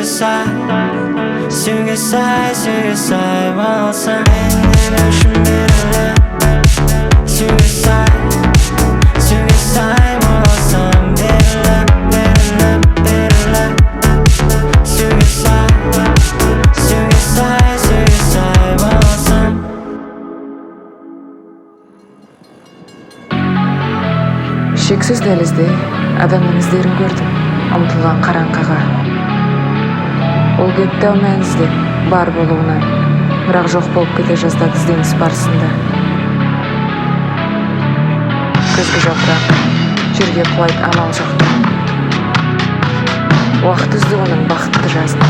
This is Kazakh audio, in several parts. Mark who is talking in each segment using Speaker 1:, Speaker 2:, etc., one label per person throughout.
Speaker 1: Syugesai, Syugesai болсам мен үшін берілі Syugesai, Syugesai болсам берілі, берілі, берілі Syugesai, Syugesai, Syugesai болсам
Speaker 2: Шексіз дәлізде адамның іздерін көрдім, ұмтылған қараңғыға. Ол кетті-ау мәнізде бар болуынан, бірақ жоқ болып кете жаздады ізденіс барысында. Күзгі жапырақ жерге құлайды амал жоқтан. Уақыт үзді оның бақытты жазын.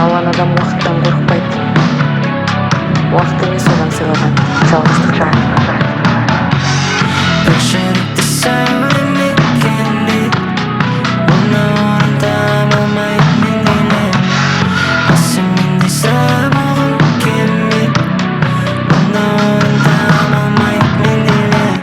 Speaker 2: Алған адам уақыттан қорықпайды. Уақыт емес одан сыйлаған жалғыздықта.
Speaker 1: жүректі сәуле мекендейд онда орын таба алмайды мендейлер осы мендей сірә болғың келмейд онда орын таба алмайды мендейлер